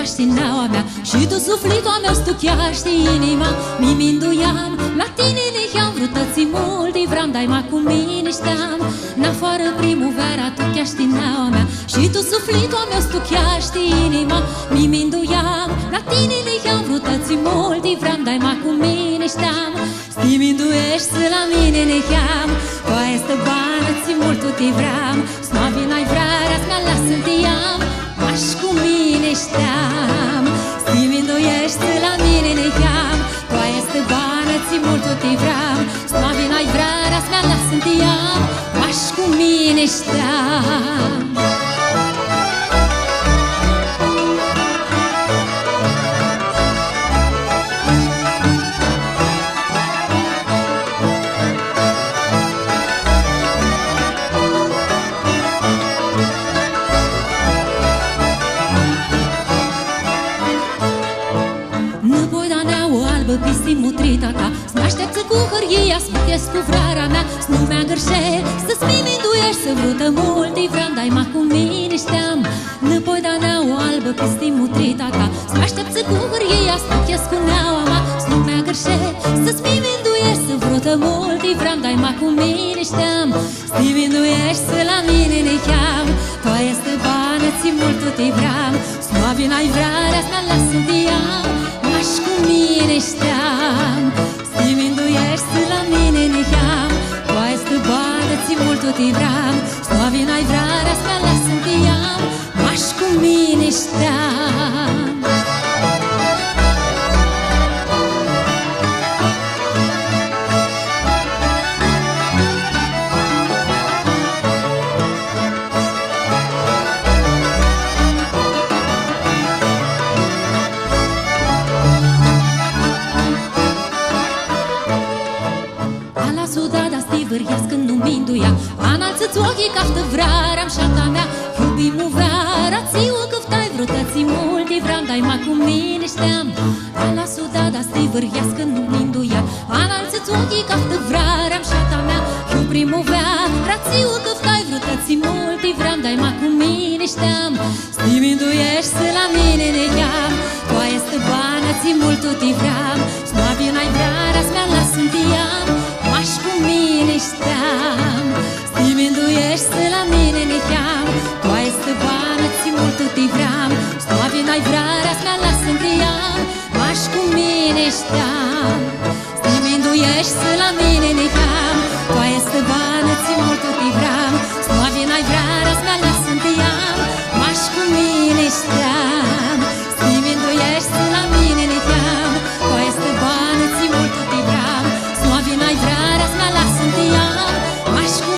stucheaști neaua mea și tu sufletul meu stucheaști inima. Mi-minduiam, la tine ne-am vrut tății mult, vreau dai mai cu mine șteam. N-afară primăvara tu cheaști neaua mea și tu sufletul meu stucheaști inima. Mi-minduiam, la tine ne-am vrut tății mult, vreau dai mai cu mine șteam. Sti-minduiești la mine ne-am, tu este bană, ți mult tu te vreau. Snabi n-ai vrerea-ți mea lasă-ntiam, aș cu mine șteam. Sti-minduiești la mine ne-am, tu este bană, ți mult tu te vreau. Snabi n-ai vrerea-ți mea lasă-ntiam, aș cu mine șteam. Pisi mutrita ta, s-m-așteaptă cu hârghia, s-mutesc cu vrarea mea, s-nu mea gârșe, să-ți mi-minduiești, să vrută mult, vreau dai ma cu mine șteam. Năpoi da neaua albă, pisi mutrita ta, s-m-așteaptă cu hârghia, s-mutesc cu neaua mea, s-nu mea gârșe, să-ți mi-minduiești, să vrută mult, vreau dai ma cu mine șteam. Sti-minduiești la mine ne-am, tu este bană, ți mult tu te vreau. Snabi n-ai vrerea-ți mea lasă-ntiam, aș cu mine șteam. Sti-minduiești la mine ne-am, tu este bană, ți mult tu te vreau. Snabi n-ai vrerea-ți mea lasă-ntiam, aș cu mine șteam. Când nu minduia, analță-ți ochii ca-ftă vreara-mi șata mea. Iubi-mu veara, ți-o câftai vrutății multe, vreau dai ma cu mine șteam. Ala sudada sti vârhias când nu minduia, analță-ți ochii ca-ftă vreara-mi șata mea. Iubi-mu veara, ți-o câftai vrutății multe, vreau dai ma cu mine șteam. Sti-minduiești la mine ne-am, tu este bană, ți mult tu te vreau. Snabi n-ai vreara-ți mea lasă-ntiam, aș cu mine șteam. Sti-minduiești la mine ne-am, tu este bană, ți mult tu te vreau. Snabi n-ai vrerea-ți mea lasă-ntiam, aș cu mine șteam. Sti-minduiești la mine ne-am,